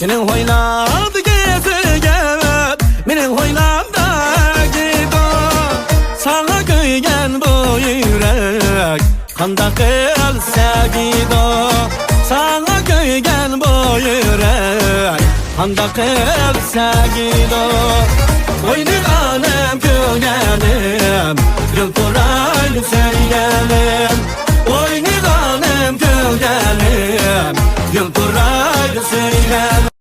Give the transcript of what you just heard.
Senin hoynadı gezigen Menin hoynamda gido Sana köygen bu yürek Kanda kılsa gido Sana köygen bu yürek Kanda kılsa gido Oyunu anam köygenim Yıl kuraylı sen